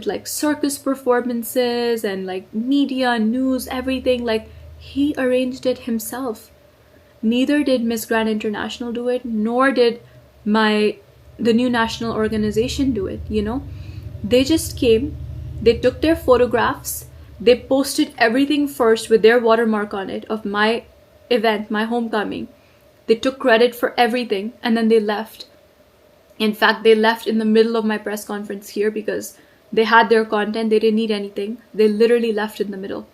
like circus performances and like media, news, everything. Like, he arranged it himself. Neither did Miss Grand International do it, nor did the new national organization do it, you know. They just came, they took their photographs, they posted everything first with their watermark on it of my event, my homecoming. They took credit for everything, and then they left. In fact, they left in the middle of my press conference here because they had their content, they didn't need anything. They literally left in the middle.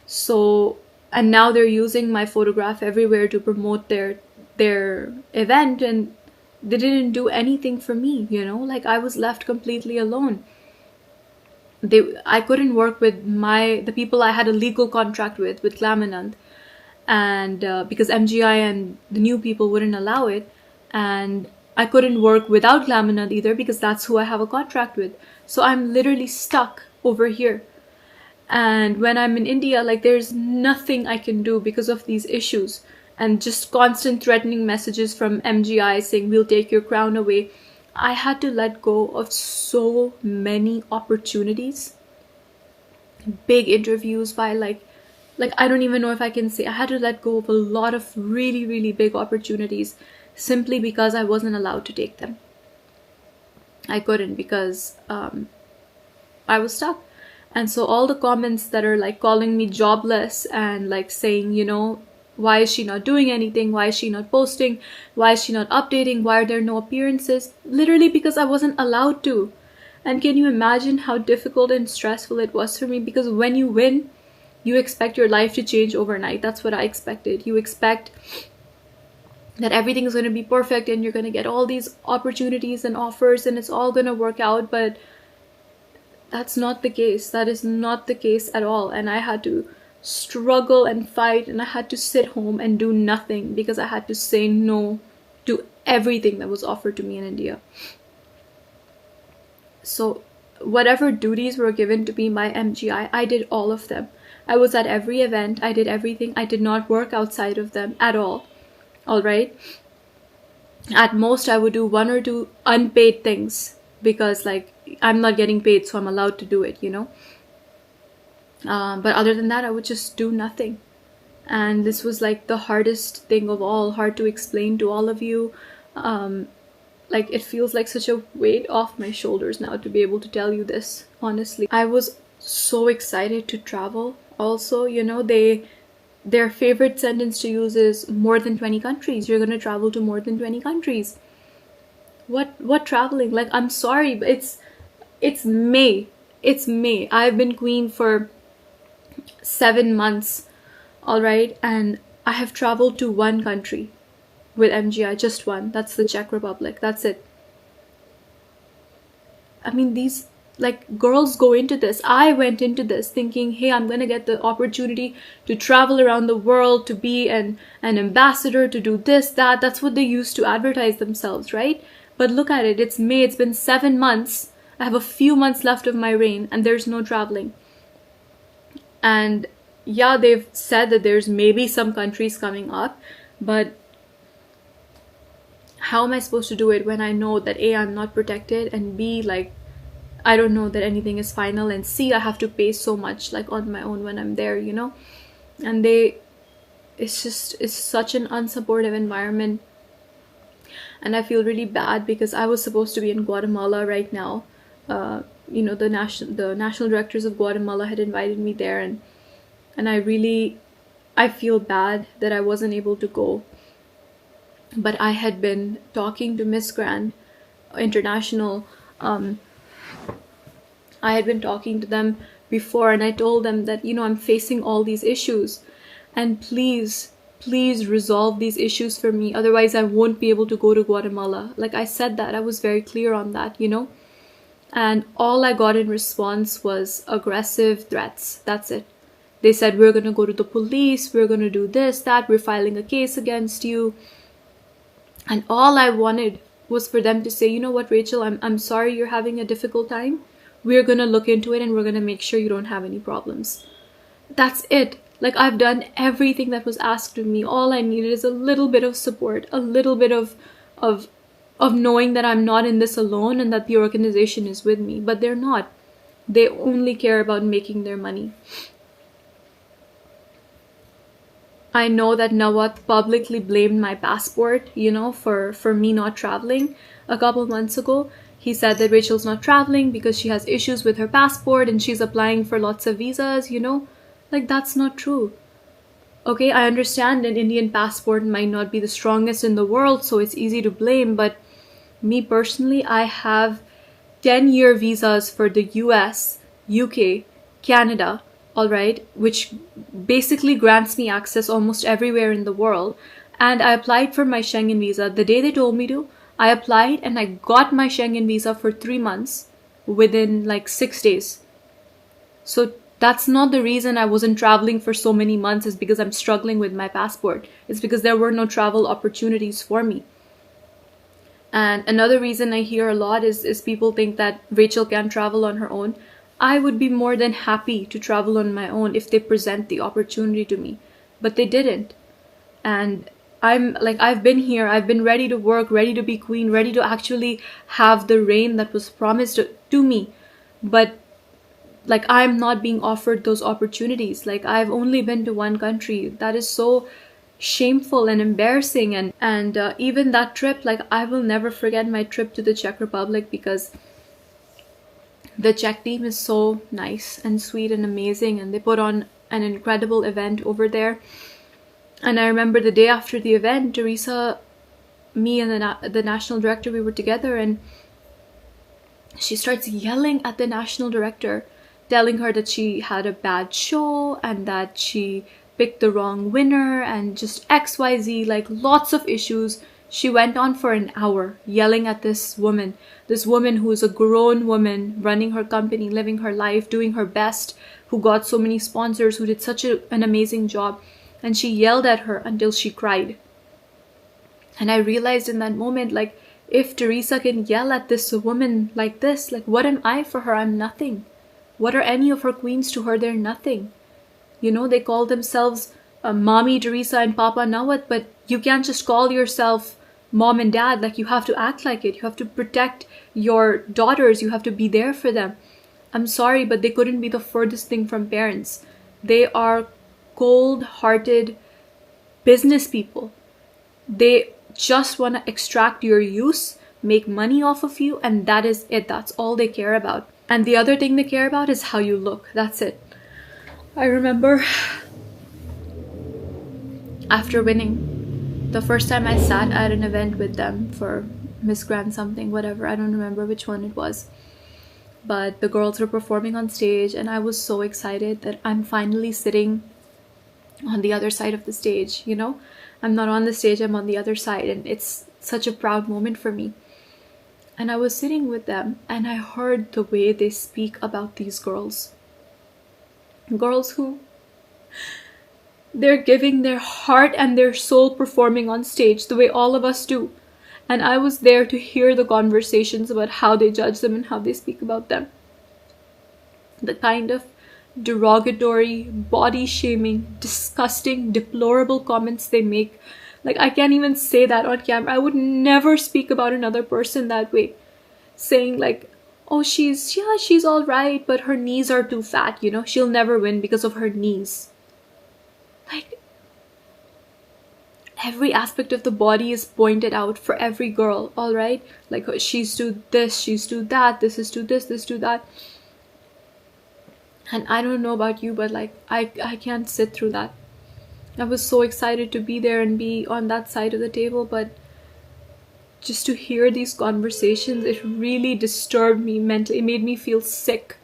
So, and now they're using my photograph everywhere to promote their event, and they didn't do anything for me, you know. Like, I was left completely alone. I couldn't work with the people I had a legal contract with Glamanand, and because MGI and the new people wouldn't allow it, and I couldn't work without Glamanand either because that's who I have a contract with. So I'm literally stuck over here. And when I'm in India, like, there's nothing I can do because of these issues, and just constant threatening messages from MGI saying we'll take your crown away. I had to let go of so many opportunities, big interviews by like I don't even know if I can say. I had to let go of a lot of really, really big opportunities simply because I wasn't allowed to take them. I couldn't because I was stuck. And so all the comments that are like calling me jobless and like saying, you know, why is she not doing anything? Why is she not posting? Why is she not updating? Why are there no appearances? Literally because I wasn't allowed to. And can you imagine how difficult and stressful it was for me? Because when you win, you expect your life to change overnight. That's what I expected. You expect that everything is going to be perfect and you're going to get all these opportunities and offers and it's all going to work out. But that's not the case. That is not the case at all. And I had to struggle and fight, and I had to sit home and do nothing because I had to say no to everything that was offered to me in India. So whatever duties were given to me by MGI, I did all of them. I was at every event. I did everything. I did not work outside of them at all. All right. At most, I would do 1 or 2 unpaid things because like I'm not getting paid, so I'm allowed to do it, you know. But other than that, I would just do nothing. And this was like the hardest thing of all, hard to explain to all of you. Like, it feels like such a weight off my shoulders now to be able to tell you this, honestly. I was so excited to travel also, you know. their favorite sentence to use is more than 20 countries. You're going to travel to more than 20 countries. What traveling? Like, I'm sorry, but it's May. It's May. I've been queen for 7 months, all right, and I have traveled to one country with MGI, just one. That's the Czech Republic. That's it. I mean, these, like, girls go into this. I went into this thinking, hey, I'm gonna get the opportunity to travel around the world, to be an ambassador, to do this, that. That's what they used to advertise themselves, right? But look at it. It's May. It's been 7 months. I have a few months left of my reign, and there's no traveling. And yeah, they've said that there's maybe some countries coming up, but how am I supposed to do it when I know that A, I'm not protected, and B, like, I don't know that anything is final, and C, I have to pay so much, like, on my own when I'm there, you know? And it's such an unsupportive environment. And I feel really bad because I was supposed to be in Guatemala right now. You know, the national directors of Guatemala had invited me there, and I feel bad that I wasn't able to go. But I had been talking to Miss Grand International. I had been talking to them before, and I told them that, you know, I'm facing all these issues, and please resolve these issues for me. Otherwise, I won't be able to go to Guatemala. Like, I said that. I was very clear on that, you know. And all I got in response was aggressive threats. That's it. They said, we're going to go to the police. We're going to do this, that. We're filing a case against you. And all I wanted was for them to say, you know what, Rachel, I'm sorry you're having a difficult time. We're going to look into it, and we're going to make sure you don't have any problems. That's it. Like, I've done everything that was asked of me. All I needed is a little bit of support, a little bit of knowing that I'm not in this alone and that the organization is with me. But they're not. They only care about making their money. I know that Nawat publicly blamed my passport, you know, for me not traveling a couple months ago. He said that Rachel's not traveling because she has issues with her passport and she's applying for lots of visas, you know. Like, that's not true. Okay, I understand an Indian passport might not be the strongest in the world, so it's easy to blame, but me personally, I have 10-year visas for the US, UK, Canada, all right, which basically grants me access almost everywhere in the world. And I applied for my Schengen visa the day they told me to. I applied and I got my Schengen visa for 3 months within like 6 days. So that's not the reason I wasn't traveling for so many months, is because I'm struggling with my passport. It's because there were no travel opportunities for me. And another reason I hear a lot is people think that Rachel can't travel on her own. I would be more than happy to travel on my own if they present the opportunity to me. But they didn't. And I've been here, I've been ready to work, ready to be queen, ready to actually have the reign that was promised to me. But like, I'm not being offered those opportunities. Like, I've only been to one country. That is so shameful and embarrassing. And even that trip, like, I will never forget my trip to the Czech Republic, because the Czech team is so nice and sweet and amazing, and they put on an incredible event over there. And I remember the day after the event, Teresa, me and the national director, we were together, and she starts yelling at the national director, telling her that she had a bad show and that she picked the wrong winner and just XYZ, like lots of issues. She went on for an hour yelling at this woman who is a grown woman running her company, living her life, doing her best, who got so many sponsors, who did such an amazing job. And she yelled at her until she cried. And I realized in that moment, like, if Teresa can yell at this woman like this, like, what am I for her? I'm nothing. What are any of her queens to her? They're nothing. You know, they call themselves Mommy Teresa and Papa Nawat, but you can't just call yourself mom and dad. Like, you have to act like it. You have to protect your daughters. You have to be there for them. I'm sorry, but they couldn't be the furthest thing from parents. They are cold-hearted business people. They just want to extract your use, make money off of you, and that is it. That's all they care about. And the other thing they care about is how you look. That's it. I remember after winning. The first time I sat at an event with them for Miss Grand something, whatever, I don't remember which one it was. But the girls were performing on stage, and I was so excited that I'm finally sitting on the other side of the stage, you know? I'm not on the stage, I'm on the other side, and it's such a proud moment for me. And I was sitting with them, and I heard the way they speak about these girls. Girls who they're giving their heart and their soul performing on stage the way all of us do. And I was there to hear the conversations about how they judge them and how they speak about them. The kind of derogatory, body shaming, disgusting, deplorable comments they make. Like, I can't even say that on camera. I would never speak about another person that way. Saying like, oh, she's all right, but her knees are too fat, you know? She'll never win because of her knees. Like, every aspect of the body is pointed out for every girl, all right? Like, she's to this, she's to that, this is to this to that. And I don't know about you, but like, I can't sit through that. I was so excited to be there and be on that side of the table, but just to hear these conversations, it really disturbed me mentally. It made me feel sick.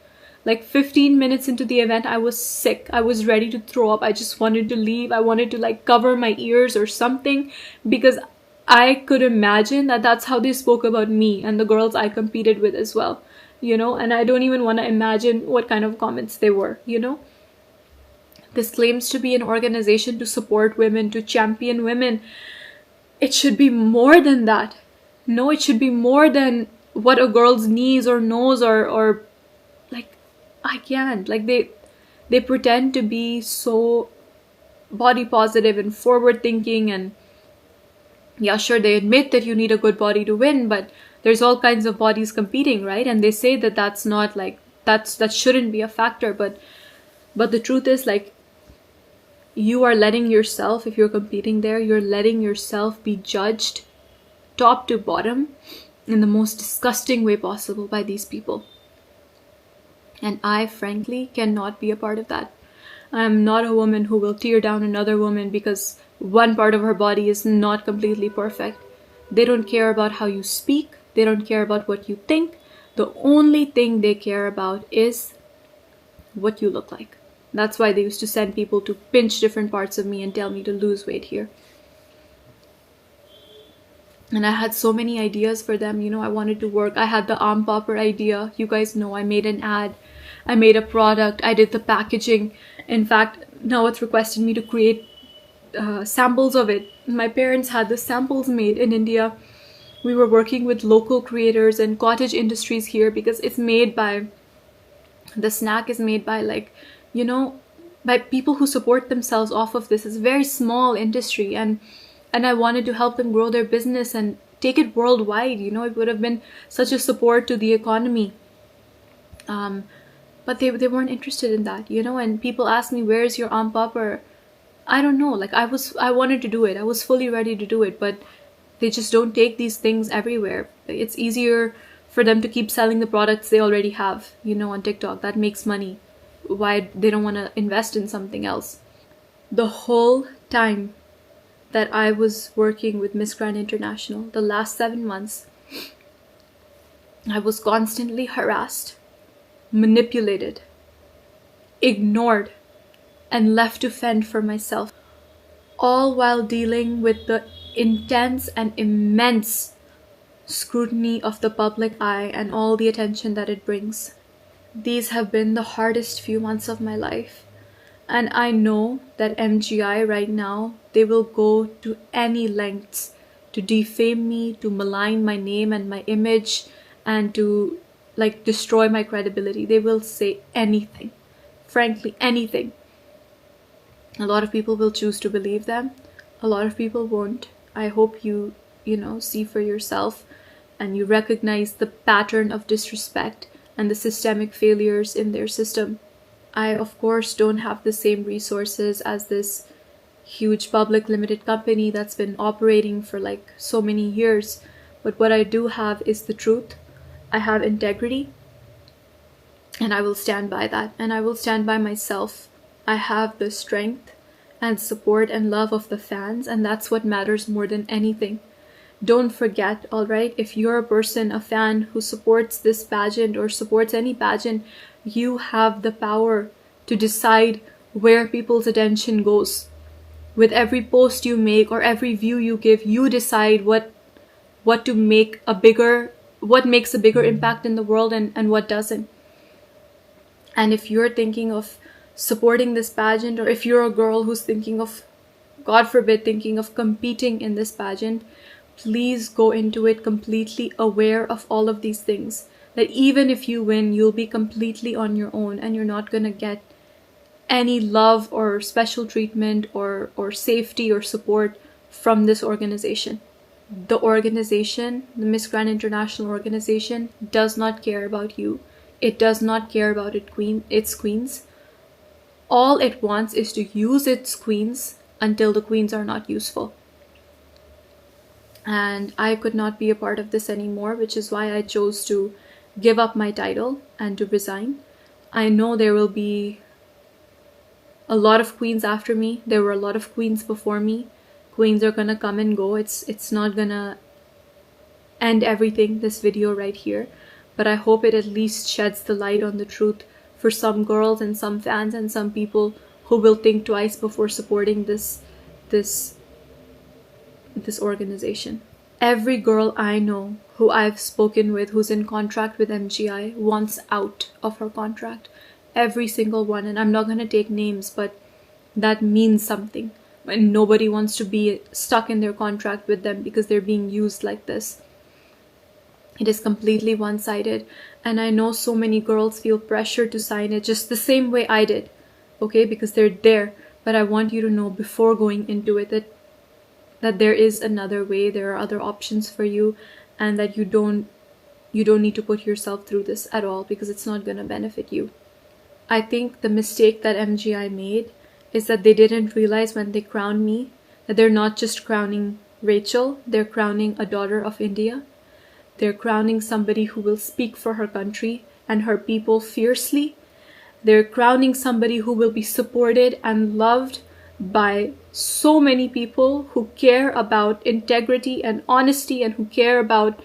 Like 15 minutes into the event, I was sick. I was ready to throw up. I just wanted to leave. I wanted to like cover my ears or something, because I could imagine that that's how they spoke about me and the girls I competed with as well, you know? And I don't even want to imagine what kind of comments they were, you know? This claims to be an organization to support women, to champion women. It should be more than that. No, it should be more than what a girl's knees or nose or like, I can't. Like, they pretend to be so body positive and forward thinking, and yeah, sure, they admit that you need a good body to win, but there's all kinds of bodies competing, right? And they say that that's not like, that shouldn't be a factor, but the truth is, like, you are letting yourself, if you're competing there, you're letting yourself be judged top to bottom in the most disgusting way possible by these people. And I frankly cannot be a part of that. I'm not a woman who will tear down another woman because one part of her body is not completely perfect. They don't care about how you speak. They don't care about what you think. The only thing they care about is what you look like. That's why they used to send people to pinch different parts of me and tell me to lose weight here. And I had so many ideas for them. You know, I wanted to work. I had the arm popper idea. You guys know I made an ad. I made a product. I did the packaging. In fact, now it's requested me to create samples of it. My parents had the samples made in India. We were working with local creators and cottage industries here, because it's made by, the snack is made by, like, you know, by people who support themselves off of this. It's a very small industry, and I wanted to help them grow their business and take it worldwide. You know, it would have been such a support to the economy. But they weren't interested in that, you know. And people ask me, where's your arm popper? I don't know. Like, I wanted to do it. I was fully ready to do it, but they just don't take these things everywhere. It's easier for them to keep selling the products they already have, you know, on TikTok. That makes money. Why they don't want to invest in something else? The whole time that I was working with Miss Grand International, the last 7 months, I was constantly harassed, manipulated, ignored, and left to fend for myself, all while dealing with the intense and immense scrutiny of the public eye and all the attention that it brings. These have been the hardest few months of my life. And I know that MGI right now, they will go to any lengths to defame me, to malign my name and my image, and to like destroy my credibility. They will say anything, frankly, anything. A lot of people will choose to believe them. A lot of people won't. I hope you see for yourself and you recognize the pattern of disrespect and the systemic failures in their system. I, of course, don't have the same resources as this huge public limited company that's been operating for like so many years. But what I do have is the truth. I have integrity. And I will stand by that. And I will stand by myself. I have the strength and support and love of the fans, and that's what matters more than anything. Don't forget, alright, if you're a person, a fan who supports this pageant or supports any pageant, you have the power to decide where people's attention goes. With every post you make or every view you give, you decide what makes a bigger impact in the world and what doesn't. And if you're thinking of supporting this pageant, or if you're a girl who's thinking of, God forbid, thinking of competing in this pageant, please go into it completely aware of all of these things. That even if you win, you'll be completely on your own and you're not going to get any love or special treatment or safety or support from this organization. The organization, the Miss Grand International organization, does not care about you. It does not care about its queens. All it wants is to use its queens until the queens are not useful. And I could not be a part of this anymore, which is why I chose to give up my title and to resign. I know there will be a lot of queens after me. There were a lot of queens before me. Queens are gonna come and go. It's not gonna end everything, this video right here. But I hope it at least sheds the light on the truth for some girls and some fans and some people who will think twice before supporting this organization. Every girl I know who I've spoken with who's in contract with MGI wants out of her contract. Every single one. And I'm not going to take names, but that means something. And nobody wants to be stuck in their contract with them because they're being used like this. It is completely one-sided. And I know so many girls feel pressure to sign it just the same way I did. Okay, because they're there. But I want you to know before going into it that there is another way, there are other options for you, and that you don't need to put yourself through this at all because it's not going to benefit you. I think the mistake that MGI made is that they didn't realize when they crowned me that they're not just crowning Rachel, they're crowning a daughter of India. They're crowning somebody who will speak for her country and her people fiercely. They're crowning somebody who will be supported and loved by so many people who care about integrity and honesty and who care about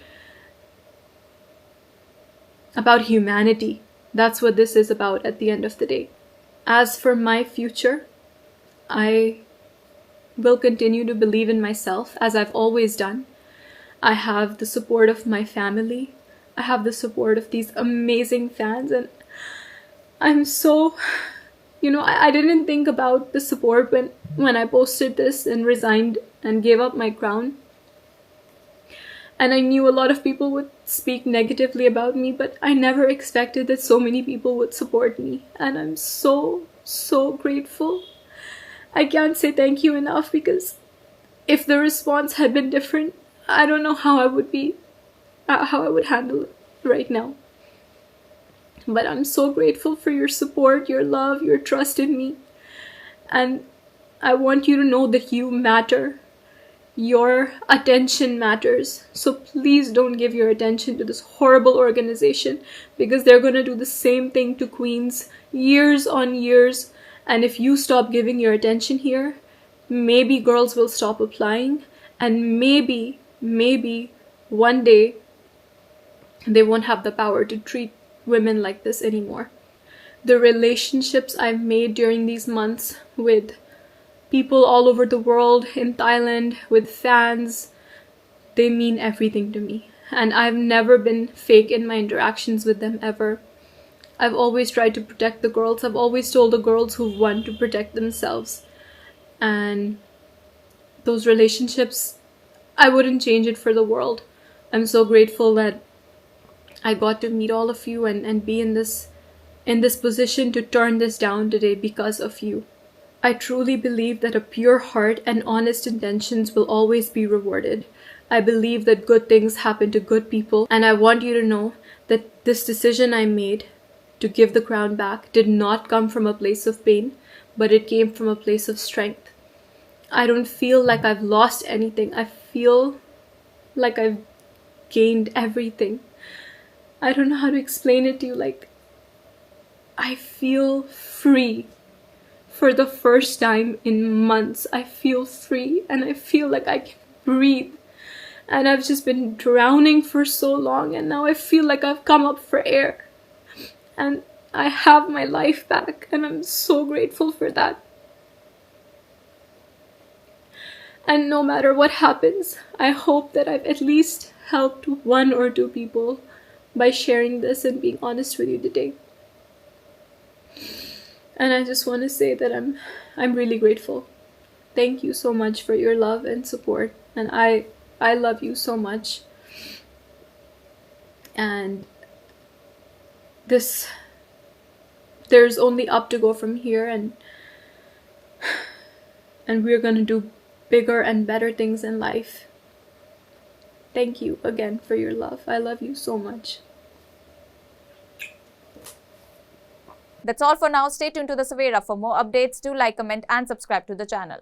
humanity. That's what this is about at the end of the day. As for my future, I will continue to believe in myself as I've always done. I have the support of my family. I have the support of these amazing fans, and I'm so, I didn't think about the support when I posted this and resigned and gave up my crown. And I knew a lot of people would speak negatively about me, but I never expected that so many people would support me. And I'm so, so grateful. I can't say thank you enough, because if the response had been different, I don't know how I would handle it right now. But I'm so grateful for your support, your love, your trust in me. And I want you to know that you matter. Your attention matters. So please don't give your attention to this horrible organization, because they're going to do the same thing to queens years on years. And if you stop giving your attention here, maybe girls will stop applying, and maybe one day they won't have the power to treat women like this anymore. The relationships I've made during these months with people all over the world, in Thailand, with fans, they mean everything to me. And I've never been fake in my interactions with them ever. I've always tried to protect the girls. I've always told the girls who've won to protect themselves. And those relationships, I wouldn't change it for the world. I'm so grateful that I got to meet all of you and be in this position to turn this down today because of you. I truly believe that a pure heart and honest intentions will always be rewarded. I believe that good things happen to good people, and I want you to know that this decision I made to give the crown back did not come from a place of pain, but it came from a place of strength. I don't feel like I've lost anything. I feel like I've gained everything. I don't know how to explain it to you. Like, I feel free for the first time in months, I feel free and I feel like I can breathe. And I've just been drowning for so long, and now I feel like I've come up for air. And I have my life back, and I'm so grateful for that. And no matter what happens, I hope that I've at least helped one or two people by sharing this and being honest with you today. And I just want to say that I'm really grateful. Thank you so much for your love and support. And I love you so much. And there's only up to go from here, and we're gonna do bigger and better things in life. Thank you again for your love. I love you so much. That's all for now. Stay tuned to the Savera for more updates. Do like, comment and subscribe to the channel.